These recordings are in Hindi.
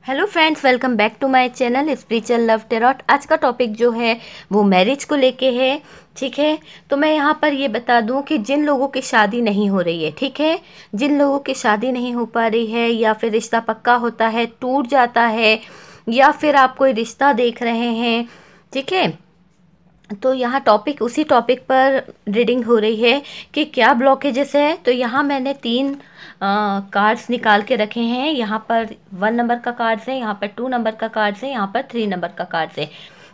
Hello friends, welcome back to my channel spiritual love tarot. आज का टॉपिक जो है वो मैरिज को लेके है। ठीक है, तो मैं यहाँ पर ये बता दूँ कि जिन लोगों की शादी नहीं हो रही है, ठीक है, जिन लोगों की शादी नहीं हो पा रही है या फिर रिश्ता पक्का होता है टूट जाता है या फिर आप कोई रिश्ता देख रहे हैं, ठीक है, तो यहाँ टॉपिक उसी टॉपिक पर रीडिंग हो रही है कि क्या ब्लॉकेजेस है। तो यहाँ मैंने 3 कार्ड्स निकाल के रखे हैं। यहाँ पर 1 नंबर का कार्ड्स है, यहाँ पर 2 नंबर का कार्ड्स है, यहाँ पर 3 नंबर का कार्ड्स है।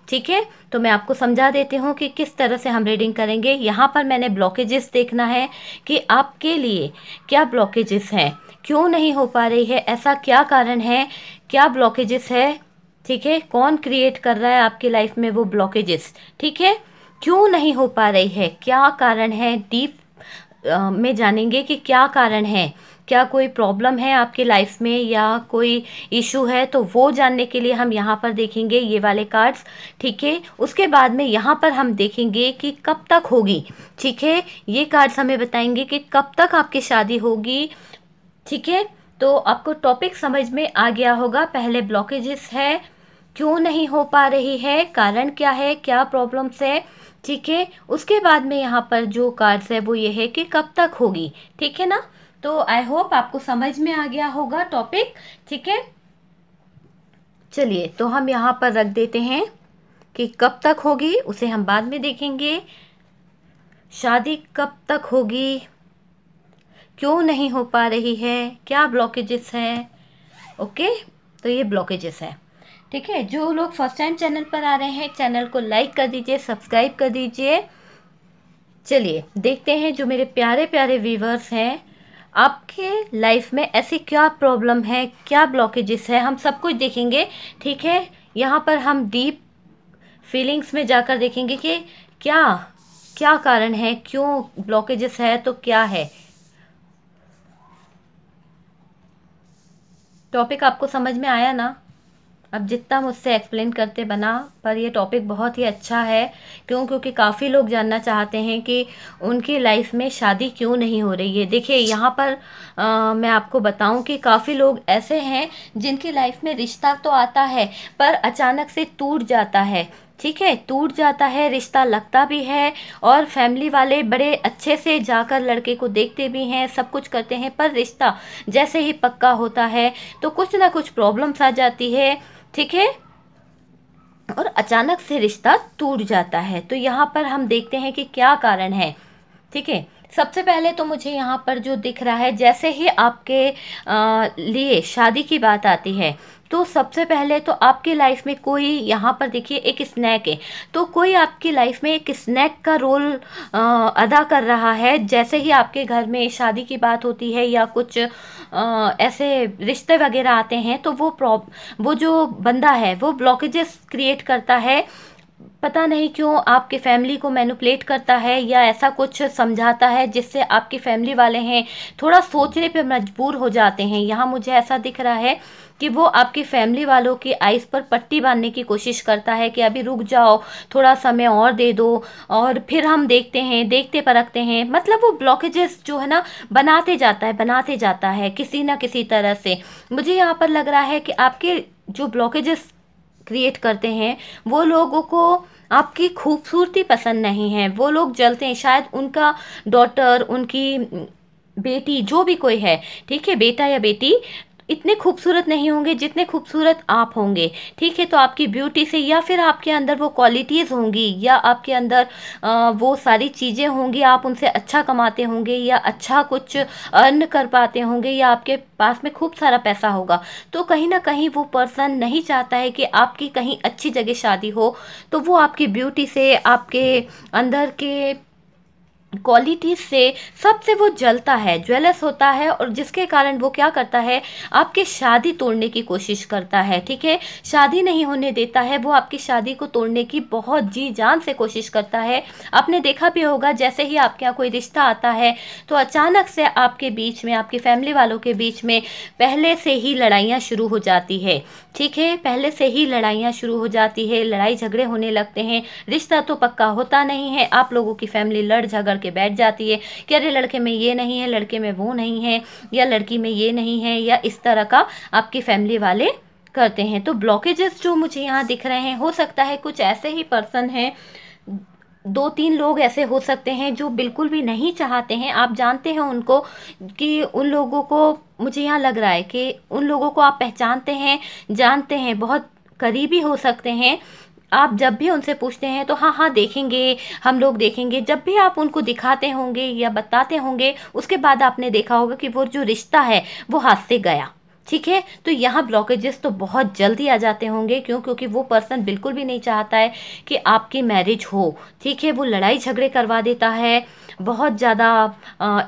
ठीक है, तो मैं आपको समझा देती हूँ कि किस तरह से हम रीडिंग करेंगे। यहाँ पर मैंने ब्लॉकेजेस देखना है कि आपके लिए क्या ब्लॉकेजेस हैं, क्यों नहीं हो पा रही है, ऐसा क्या कारण है, क्या ब्लॉकेजेस है। ठीक है, कौन क्रिएट कर रहा है आपकी लाइफ में वो ब्लॉकेजेस, ठीक है, क्यों नहीं हो पा रही है, क्या कारण है, डीप में जानेंगे कि क्या कारण है, क्या कोई प्रॉब्लम है आपकी लाइफ में या कोई इशू है, तो वो जानने के लिए हम यहाँ पर देखेंगे ये वाले कार्ड्स। ठीक है, उसके बाद में यहाँ पर हम देखेंगे कि कब तक होगी। ठीक है, ये कार्ड्स हमें बताएंगे कि कब तक आपकी शादी होगी। ठीक है, तो आपको टॉपिक समझ में आ गया होगा। पहले ब्लॉकेजेस है, क्यों नहीं हो पा रही है, कारण क्या है, क्या प्रॉब्लम्स है। ठीक है, उसके बाद में यहाँ पर जो कार्ड्स है वो ये है कि कब तक होगी। ठीक है ना, तो आई होप आपको समझ में आ गया होगा टॉपिक। ठीक है, चलिए तो हम यहाँ पर रख देते हैं कि कब तक होगी, उसे हम बाद में देखेंगे। शादी कब तक होगी, क्यों नहीं हो पा रही है, क्या ब्लॉकेजेस है। ओके, तो ये ब्लॉकेजेस है। ठीक है, जो लोग फर्स्ट टाइम चैनल पर आ रहे हैं चैनल को लाइक कर दीजिए, सब्सक्राइब कर दीजिए। चलिए देखते हैं जो मेरे प्यारे प्यारे व्यूवर्स हैं, आपके लाइफ में ऐसी क्या प्रॉब्लम है, क्या ब्लॉकेजेस है, हम सब कुछ देखेंगे। ठीक है, यहाँ पर हम डीप फीलिंग्स में जाकर देखेंगे कि क्या क्या कारण है, क्यों ब्लॉकेजेस है, तो क्या है। टॉपिक आपको समझ में आया ना। अब जितना मुझसे एक्सप्लेन करते बना, पर ये टॉपिक बहुत ही अच्छा है। क्योंकि काफ़ी लोग जानना चाहते हैं कि उनकी लाइफ में शादी क्यों नहीं हो रही है। देखिए यहाँ पर मैं आपको बताऊं कि काफ़ी लोग ऐसे हैं जिनकी लाइफ में रिश्ता तो आता है पर अचानक से टूट जाता है। ठीक है, टूट जाता है, रिश्ता लगता भी है और फैमिली वाले बड़े अच्छे से जाकर लड़के को देखते भी हैं, सब कुछ करते हैं, पर रिश्ता जैसे ही पक्का होता है तो कुछ ना कुछ प्रॉब्लम्स आ जाती है। ठीक है, और अचानक से रिश्ता टूट जाता है। तो यहाँ पर हम देखते हैं कि क्या कारण है। ठीक है, सबसे पहले तो मुझे यहाँ पर जो दिख रहा है, जैसे ही आपके लिए शादी की बात आती है तो सबसे पहले तो आपकी लाइफ में कोई, यहाँ पर देखिए एक स्नैक है, तो कोई आपकी लाइफ में एक स्नैक का रोल अदा कर रहा है। जैसे ही आपके घर में शादी की बात होती है या कुछ ऐसे रिश्ते वगैरह आते हैं तो वो जो बंदा है वो ब्लॉकेजेस क्रिएट करता है। पता नहीं क्यों आपके फैमिली को मैनिपुलेट करता है या ऐसा कुछ समझाता है जिससे आपकी फैमिली वाले हैं थोड़ा सोचने पे मजबूर हो जाते हैं। यहाँ मुझे ऐसा दिख रहा है कि वो आपकी फैमिली वालों की आइज़ पर पट्टी बांधने की कोशिश करता है कि अभी रुक जाओ, थोड़ा समय और दे दो और फिर हम देखते हैं, देखते परखते हैं। मतलब वो ब्लॉकेजेस जो है ना बनाते जाता है किसी ना किसी तरह से। मुझे यहाँ पर लग रहा है कि आपके जो ब्लॉकेजेस क्रिएट करते हैं वो लोगों को आपकी खूबसूरती पसंद नहीं है, वो लोग जलते हैं। शायद उनका डॉटर, उनकी बेटी, जो भी कोई है, ठीक है, बेटा या बेटी इतने खूबसूरत नहीं होंगे जितने खूबसूरत आप होंगे। ठीक है, तो आपकी ब्यूटी से या फिर आपके अंदर वो क्वालिटीज़ होंगी या आपके अंदर वो सारी चीज़ें होंगी, आप उनसे अच्छा कमाते होंगे या अच्छा कुछ अर्न कर पाते होंगे या आपके पास में खूब सारा पैसा होगा। तो कहीं ना कहीं वो पर्सन नहीं चाहता है कि आपकी कहीं अच्छी जगह शादी हो, तो वो आपकी ब्यूटी से, आपके अंदर के क्वालिटी से, सबसे वो जलता है, ज्वेलस होता है और जिसके कारण वो क्या करता है, आपकी शादी तोड़ने की कोशिश करता है। ठीक है, शादी नहीं होने देता है, वो आपकी शादी को तोड़ने की बहुत जी जान से कोशिश करता है। आपने देखा भी होगा जैसे ही आपके यहाँ कोई रिश्ता आता है तो अचानक से आपके बीच में, आपकी फैमिली वालों के बीच में पहले से ही लड़ाइयाँ शुरू हो जाती है। ठीक है, पहले से ही लड़ाइयाँ शुरू हो जाती है, लड़ाई झगड़े होने लगते हैं, रिश्ता तो पक्का होता नहीं है, आप लोगों की फैमिली लड़ झगड़ के बैठ जाती है कि अरे लड़के में ये नहीं है, लड़के में वो नहीं है, या लड़की में ये नहीं है, या इस तरह का आपकी फैमिली वाले करते हैं। तो ब्लॉकेजेस जो मुझे यहाँ दिख रहे हैं, हो सकता है कुछ ऐसे ही पर्सन हैं, 2-3 लोग ऐसे हो सकते हैं जो बिल्कुल भी नहीं चाहते हैं, आप जानते हैं उनको, कि उन लोगों को, मुझे यहाँ लग रहा है कि उन लोगों को आप पहचानते हैं, जानते हैं, बहुत करीबी हो सकते हैं। आप जब भी उनसे पूछते हैं तो हाँ हाँ देखेंगे, हम लोग देखेंगे, जब भी आप उनको दिखाते होंगे या बताते होंगे, उसके बाद आपने देखा होगा कि वो जो रिश्ता है वो हाथ से गया। ठीक है, तो यहाँ ब्लॉकेजेस तो बहुत जल्दी आ जाते होंगे, क्योंकि वो पर्सन बिल्कुल भी नहीं चाहता है कि आपकी मैरिज हो। ठीक है, वो लड़ाई झगड़े करवा देता है, बहुत ज़्यादा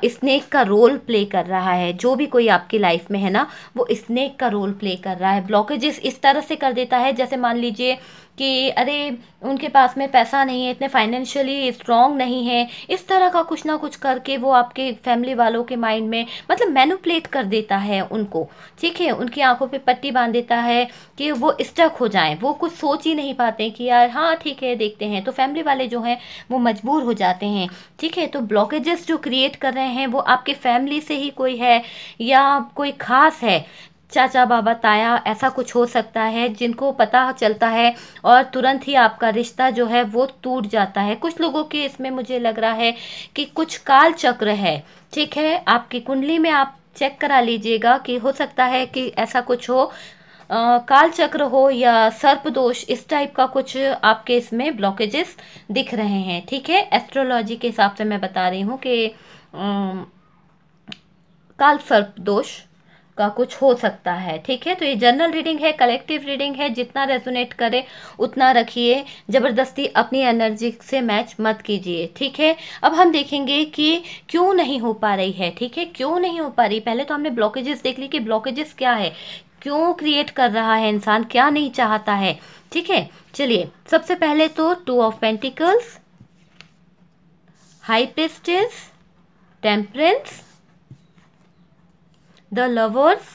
स्नेक का रोल प्ले कर रहा है। जो भी कोई आपकी लाइफ में है ना, वो स्नेक का रोल प्ले कर रहा है। ब्लॉकेजेस इस तरह से कर देता है, जैसे मान लीजिए कि अरे उनके पास में पैसा नहीं है, इतने फाइनेंशियली स्ट्रांग नहीं है, इस तरह का कुछ ना कुछ करके वो आपके फैमिली वालों के माइंड में मतलब मैनिपुलेट कर देता है उनको। ठीक है, उनकी आंखों पे पट्टी बांध देता है कि वो स्टक हो जाएं, वो कुछ सोच ही नहीं पाते कि यार हाँ ठीक है देखते हैं, तो फैमिली वाले जो हैं वो मजबूर हो जाते हैं। ठीक है, तो ब्लॉकेजेस जो क्रिएट कर रहे हैं वो आपके फैमिली से ही कोई है, या कोई खास है, चाचा बाबा ताया, ऐसा कुछ हो सकता है, जिनको पता चलता है और तुरंत ही आपका रिश्ता जो है वो टूट जाता है। कुछ लोगों के इसमें मुझे लग रहा है कि कुछ काल चक्र है। ठीक है, आपकी कुंडली में आप चेक करा लीजिएगा कि हो सकता है कि ऐसा कुछ हो, काल चक्र हो या सर्प दोष, इस टाइप का कुछ आपके इसमें ब्लॉकेजेस दिख रहे हैं। ठीक है, एस्ट्रोलॉजी के हिसाब से मैं बता रही हूँ कि काल सर्प दोष का कुछ हो सकता है। ठीक है, तो ये जनरल रीडिंग है, कलेक्टिव रीडिंग है, जितना रेजोनेट करे उतना रखिए, जबरदस्ती अपनी एनर्जी से मैच मत कीजिए। ठीक है, अब हम देखेंगे कि क्यों नहीं हो पा रही है। ठीक है, क्यों नहीं हो पा रही, पहले तो हमने ब्लॉकेजेस देख ली कि ब्लॉकेजेस क्या है, क्यों क्रिएट कर रहा है इंसान, क्या नहीं चाहता है। ठीक है, चलिए सबसे पहले तो 2 of pentacles, high priestess, temperance, the lovers,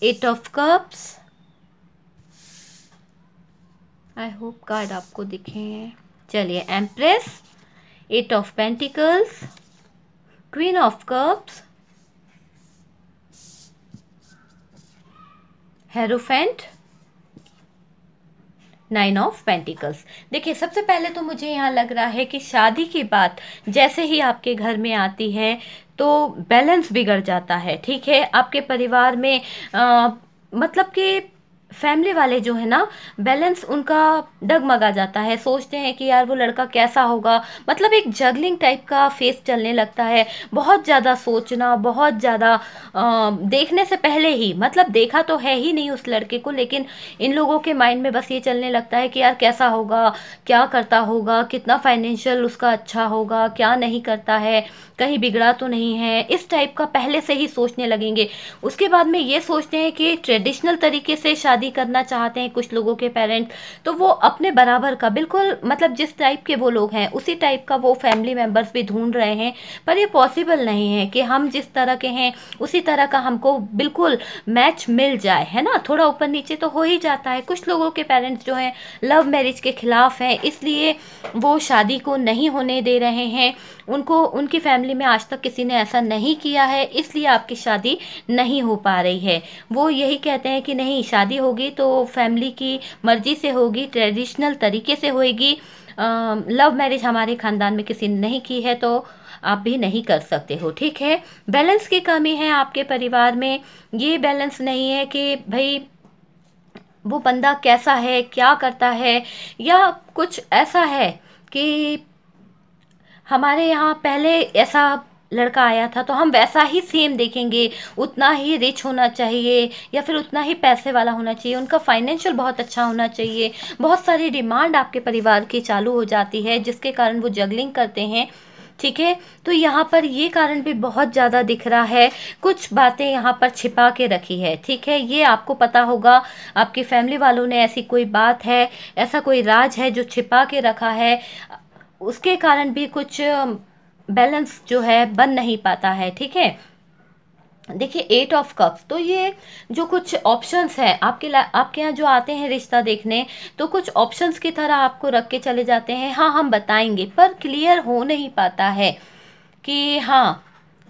8 of cups. I hope card आपको दिखे। चलिए, empress, 8 of pentacles, queen of cups, hierophant, 9 of pentacles. देखिए, सबसे पहले तो मुझे यहाँ लग रहा है कि शादी की बात जैसे ही आपके घर में आती है तो बैलेंस बिगड़ जाता है। ठीक है, आपके परिवार में मतलब कि फैमिली वाले जो है ना, बैलेंस उनका डगमगा जाता है, सोचते हैं कि यार वो लड़का कैसा होगा, मतलब एक जगलिंग टाइप का फेस चलने लगता है, बहुत ज़्यादा सोचना, बहुत ज़्यादा देखने से पहले ही, मतलब देखा तो है ही नहीं उस लड़के को, लेकिन इन लोगों के माइंड में बस ये चलने लगता है कि यार कैसा होगा, क्या करता होगा, कितना फाइनेंशियल उसका अच्छा होगा, क्या नहीं करता है, कहीं बिगड़ा तो नहीं है, इस टाइप का पहले से ही सोचने लगेंगे। उसके बाद में ये सोचते हैं कि ट्रेडिशनल तरीके से शादी करना चाहते हैं कुछ लोगों के पेरेंट्स, तो वो अपने बराबर का बिल्कुल, मतलब जिस टाइप के वो लोग हैं उसी टाइप का वो फैमिली मेंबर्स भी ढूंढ रहे हैं, पर ये पॉसिबल नहीं है कि हम जिस तरह के हैं उसी तरह का हमको बिल्कुल मैच मिल जाए, है ना, थोड़ा ऊपर नीचे तो हो ही जाता है। कुछ लोगों के पेरेंट्स जो हैं लव मैरिज के खिलाफ हैं, इसलिए वो शादी को नहीं होने दे रहे हैं, उनको, उनकी फैमिली में आज तक किसी ने ऐसा नहीं किया है, इसलिए आपकी शादी नहीं हो पा रही है। वो यही कहते हैं कि नहीं, शादी होगी तो फैमिली की मर्जी से होगी, ट्रेडिशनल तरीके से होगी, लव मैरिज हमारे खानदान में किसी ने नहीं की है तो आप भी नहीं कर सकते हो। ठीक है, बैलेंस की कमी है आपके परिवार में, ये बैलेंस नहीं है कि भाई वो बंदा कैसा है, क्या करता है, या कुछ ऐसा है कि हमारे यहाँ पहले ऐसा लड़का आया था तो हम वैसा ही सेम देखेंगे, उतना ही रिच होना चाहिए या फिर उतना ही पैसे वाला होना चाहिए, उनका फाइनेंशियल बहुत अच्छा होना चाहिए, बहुत सारी डिमांड आपके परिवार की चालू हो जाती है जिसके कारण वो जगलिंग करते हैं। ठीक है, तो यहाँ पर ये कारण भी बहुत ज़्यादा दिख रहा है, कुछ बातें यहाँ पर छिपा के रखी है। ठीक है, ये आपको पता होगा, आपकी फैमिली वालों ने ऐसी कोई बात है, ऐसा कोई राज है जो छिपा के रखा है, उसके कारण भी कुछ बैलेंस जो है बन नहीं पाता है। ठीक है, देखिए 8 ऑफ कप्स, तो ये जो कुछ ऑप्शंस हैं आपके यहाँ जो आते हैं रिश्ता देखने, तो कुछ ऑप्शंस की तरह आपको रख के चले जाते हैं, हाँ हम बताएंगे, पर क्लियर हो नहीं पाता है कि हाँ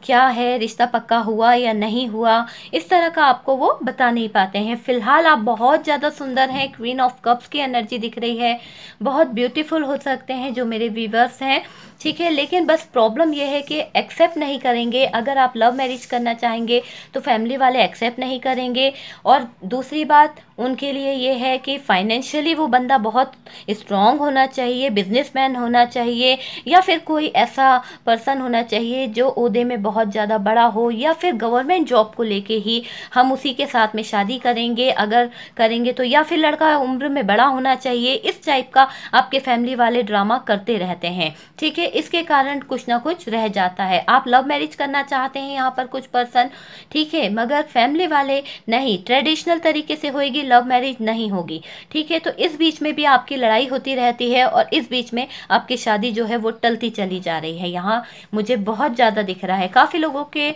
क्या है, रिश्ता पक्का हुआ या नहीं हुआ, इस तरह का आपको वो बता नहीं पाते हैं। फिलहाल आप बहुत ज़्यादा सुंदर हैं, क्वीन ऑफ कप्स की एनर्जी दिख रही है, बहुत ब्यूटीफुल हो सकते हैं जो मेरे व्यूवर्स हैं, ठीक है। लेकिन बस प्रॉब्लम ये है कि एक्सेप्ट नहीं करेंगे। अगर आप लव मैरिज करना चाहेंगे तो फैमिली वाले एक्सेप्ट नहीं करेंगे। और दूसरी बात उनके लिए ये है कि फाइनेंशियली वो बंदा बहुत स्ट्रांग होना चाहिए, बिजनेसमैन होना चाहिए, या फिर कोई ऐसा पर्सन होना चाहिए जो ओहदे में बहुत ज़्यादा बड़ा हो, या फिर गवर्नमेंट जॉब को लेके ही हम उसी के साथ में शादी करेंगे अगर करेंगे तो, या फिर लड़का उम्र में बड़ा होना चाहिए। इस टाइप का आपके फैमिली वाले ड्रामा करते रहते हैं, ठीक है। इसके कारण कुछ ना कुछ रह जाता है। आप लव मैरिज करना चाहते हैं यहाँ पर कुछ पर्सन, ठीक है, मगर फैमिली वाले नहीं, ट्रेडिशनल तरीके से होएगी, लव मैरिज नहीं होगी, ठीक है। तो इस बीच में भी आपकी लड़ाई होती रहती है और इस बीच में आपकी शादी जो है वो टलती चली जा रही है। यहाँ मुझे बहुत ज़्यादा दिख रहा है। काफ़ी लोगों के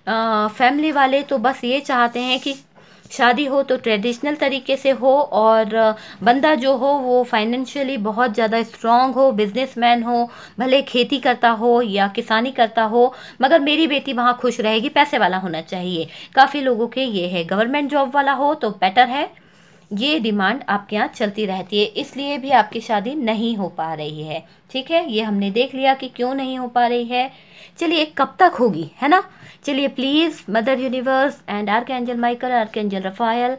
फैमिली वाले तो बस ये चाहते हैं कि शादी हो तो ट्रेडिशनल तरीके से हो, और बंदा जो हो वो फाइनेंशियली बहुत ज़्यादा स्ट्रांग हो, बिजनेसमैन हो, भले खेती करता हो या किसानी करता हो, मगर मेरी बेटी वहाँ खुश रहेगी, पैसे वाला होना चाहिए। काफ़ी लोगों के ये है, गवर्नमेंट जॉब वाला हो तो बेटर है। ये डिमांड आपके यहाँ चलती रहती है, इसलिए भी आपकी शादी नहीं हो पा रही है, ठीक है। ये हमने देख लिया कि क्यों नहीं हो पा रही है। चलिए कब तक होगी, है ना। चलिए please mother universe and archangel Michael, archangel Raphael,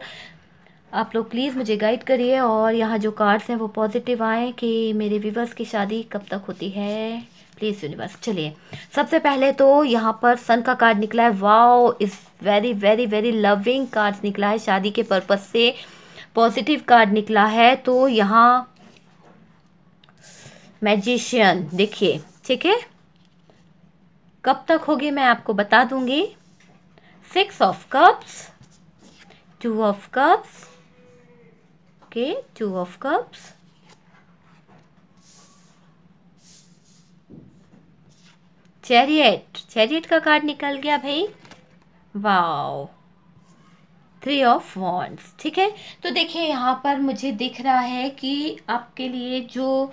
आप लोग प्लीज़ मुझे गाइड करिए और यहाँ जो कार्ड्स हैं वो पॉजिटिव आए कि मेरे व्यूवर्स की शादी कब तक होती है, प्लीज़ यूनिवर्स। चलिए सबसे पहले तो यहाँ पर सन का कार्ड निकला है। Wow, is very very very loving cards निकला है, शादी के पर्पज से पॉजिटिव कार्ड निकला है। तो यहाँ मैजिशियन देखिए, ठीक है, कब तक होगी मैं आपको बता दूंगी। 6 of cups, 2 of cups, okay, 2 of cups, chariot, chariot का कार्ड निकल गया भाई। वाओ, 3 ऑफ वॉन्ड्स, ठीक है। तो देखिए यहाँ पर मुझे दिख रहा है कि आपके लिए जो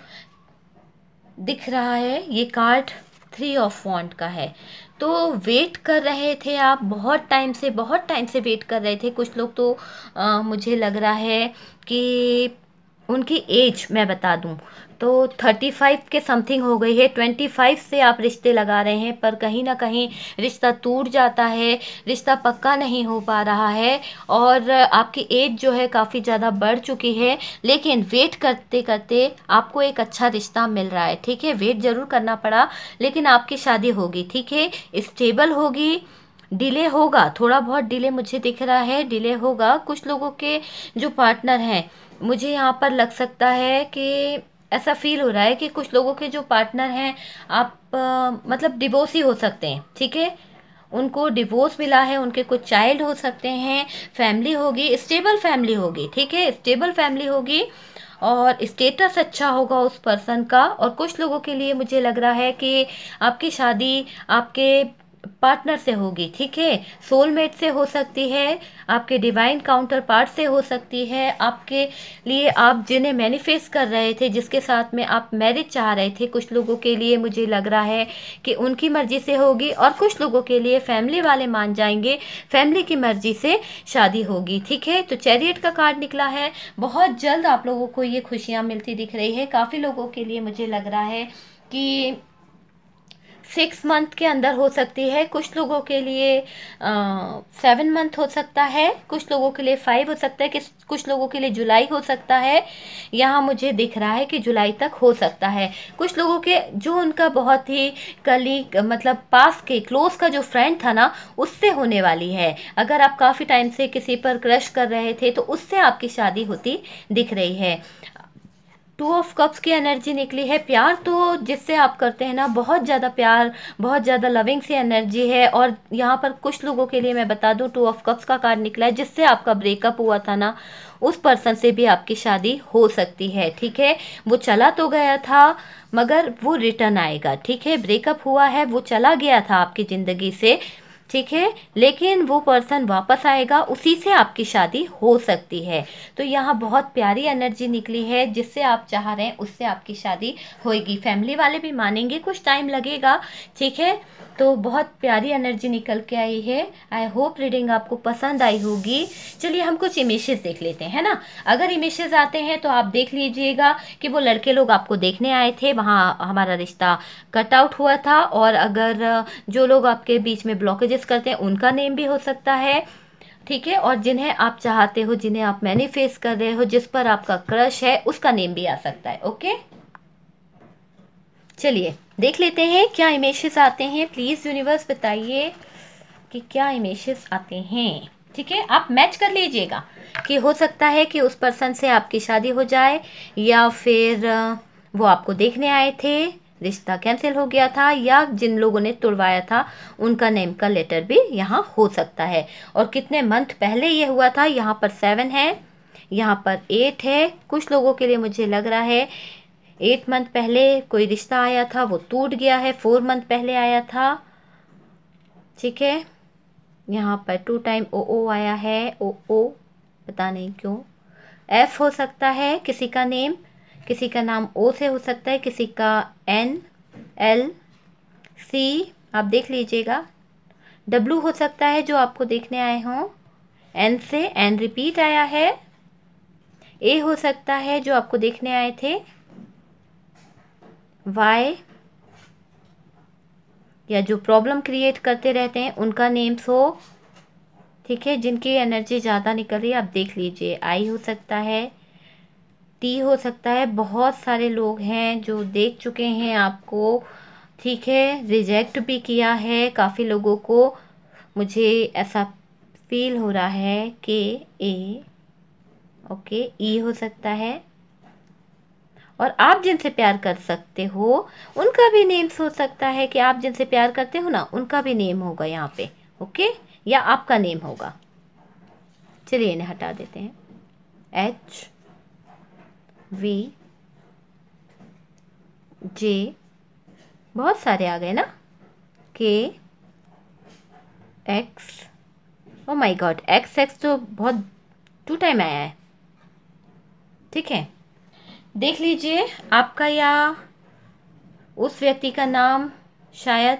दिख रहा है ये कार्ड 3 ऑफ वॉन्ड का है। तो वेट कर रहे थे आप, बहुत टाइम से वेट कर रहे थे। कुछ लोग तो मुझे लग रहा है कि उनकी एज मैं बता दूं तो 35 के समथिंग हो गई है। 25 से आप रिश्ते लगा रहे हैं, पर कहीं ना कहीं रिश्ता टूट जाता है, रिश्ता पक्का नहीं हो पा रहा है, और आपकी एज जो है काफ़ी ज़्यादा बढ़ चुकी है। लेकिन वेट करते करते आपको एक अच्छा रिश्ता मिल रहा है, ठीक है। वेट ज़रूर करना पड़ा, लेकिन आपकी शादी होगी, ठीक है, स्टेबल होगी। डिले होगा, थोड़ा बहुत डिले मुझे दिख रहा है, डिले होगा। कुछ लोगों के जो पार्टनर हैं, मुझे यहाँ पर लग सकता है कि ऐसा फील हो रहा है कि कुछ लोगों के जो पार्टनर हैं आप मतलब डिवोर्स ही हो सकते हैं, ठीक है। उनको डिवोर्स मिला है, उनके कुछ चाइल्ड हो सकते हैं, फैमिली होगी, स्टेबल फैमिली होगी, ठीक है, स्टेबल फैमिली होगी, और स्टेटस अच्छा होगा उस पर्सन का। और कुछ लोगों के लिए मुझे लग रहा है कि आपकी शादी आपके पार्टनर से होगी, ठीक है। सोलमेट से हो सकती है, आपके डिवाइन काउंटर पार्ट से हो सकती है, आपके लिए आप जिन्हें मैनिफेस्ट कर रहे थे, जिसके साथ में आप मैरिज चाह रहे थे, कुछ लोगों के लिए मुझे लग रहा है कि उनकी मर्जी से होगी, और कुछ लोगों के लिए फैमिली वाले मान जाएंगे, फैमिली की मर्जी से शादी होगी, ठीक है। तो चैरियट का कार्ड निकला है। बहुत जल्द आप लोगों को ये खुशियाँ मिलती दिख रही है। काफ़ी लोगों के लिए मुझे लग रहा है कि 6 मंथ के अंदर हो सकती है, कुछ लोगों के लिए 7 मंथ हो सकता है, कुछ लोगों के लिए 5 हो सकता है, कुछ लोगों के लिए जुलाई हो सकता है। यहाँ मुझे दिख रहा है कि जुलाई तक हो सकता है। कुछ लोगों के जो उनका बहुत ही कलीग मतलब पास के क्लोज का जो फ्रेंड था ना, उससे होने वाली है। अगर आप काफ़ी टाइम से किसी पर क्रश कर रहे थे तो उससे आपकी शादी होती दिख रही है। 2 ऑफ कप्स की एनर्जी निकली है। प्यार तो जिससे आप करते हैं ना, बहुत ज़्यादा प्यार, बहुत ज़्यादा लविंग सी एनर्जी है। और यहाँ पर कुछ लोगों के लिए मैं बता दूँ, 2 ऑफ कप्स का कार्ड निकला है, जिससे आपका ब्रेकअप हुआ था ना, उस पर्सन से भी आपकी शादी हो सकती है, ठीक है। वो चला तो गया था मगर वो रिटर्न आएगा, ठीक है। ब्रेकअप हुआ है, वो चला गया था आपकी ज़िंदगी से, ठीक है, लेकिन वो पर्सन वापस आएगा, उसी से आपकी शादी हो सकती है। तो यहाँ बहुत प्यारी एनर्जी निकली है, जिससे आप चाह रहे हैं उससे आपकी शादी होगी। फैमिली वाले भी मानेंगे, कुछ टाइम लगेगा, ठीक है। तो बहुत प्यारी एनर्जी निकल के आई है। आई होप रीडिंग आपको पसंद आई होगी। चलिए हम कुछ इमेजेस देख लेते हैं ना। अगर इमेजेस आते हैं तो आप देख लीजिएगा कि वो लड़के लोग आपको देखने आए थे, वहाँ हमारा रिश्ता कट आउट हुआ था। और अगर जो लोग आपके बीच में ब्लॉकेजेस करते हैं उनका नेम भी हो सकता है, ठीक है। और जिन्हें आप चाहते हो, जिन्हें आप मैनिफेस्ट कर रहे हो, जिस पर आपका क्रश है, उसका नेम भी आ सकता है। ओके, चलिए देख लेते हैं क्या इमेजेस आते हैं। प्लीज़ यूनिवर्स बताइए कि क्या इमेजेस आते हैं, ठीक है। आप मैच कर लीजिएगा कि हो सकता है कि उस पर्सन से आपकी शादी हो जाए, या फिर वो आपको देखने आए थे, रिश्ता कैंसिल हो गया था, या जिन लोगों ने तुड़वाया था उनका नेम का लेटर भी यहाँ हो सकता है। और कितने मंथ पहले ये हुआ था, यहाँ पर 7 है, यहाँ पर 8 है। कुछ लोगों के लिए मुझे लग रहा है 8 मंथ पहले कोई रिश्ता आया था, वो टूट गया है। 4 मंथ पहले आया था, ठीक है। यहाँ पर 2 टाइम ओ आया है, ओ पता नहीं क्यों। एफ हो सकता है किसी का नेम, किसी का नाम ओ से हो सकता है, किसी का एन, एल, सी, आप देख लीजिएगा। डब्लू हो सकता है जो आपको देखने आए हों, एन से एन रिपीट आया है। ए हो सकता है जो आपको देखने आए थे, वाई, या जो प्रॉब्लम क्रिएट करते रहते हैं उनका नेम्स हो, ठीक है। जिनकी एनर्जी ज़्यादा निकल रही है आप देख लीजिए। आई हो सकता है, टी हो सकता है। बहुत सारे लोग हैं जो देख चुके हैं आपको, ठीक है, रिजेक्ट भी किया है काफ़ी लोगों को। मुझे ऐसा फील हो रहा है कि ए, ओके, ई हो सकता है। और आप जिनसे प्यार कर सकते हो उनका भी नेम्स हो सकता है, कि आप जिनसे प्यार करते हो ना उनका भी नेम होगा यहाँ पे, ओके, या आपका नेम होगा। चलिए इन्हें हटा देते हैं। एच, वी, जे, बहुत सारे आ गए ना, के, x, oh my God, x तो बहुत 2 टाइम आया है, ठीक है। देख लीजिए आपका या उस व्यक्ति का नाम शायद,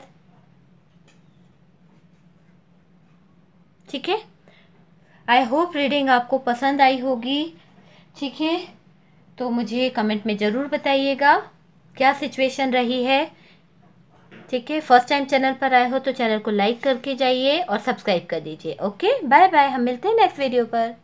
ठीक है। आई होप रीडिंग आपको पसंद आई होगी, ठीक है। तो मुझे कमेंट में ज़रूर बताइएगा क्या सिचुएशन रही है, ठीक है। फर्स्ट टाइम चैनल पर आए हो तो चैनल को लाइक करके जाइए और सब्सक्राइब कर दीजिए। ओके, बाय बाय, हम मिलते हैं नेक्स्ट वीडियो पर।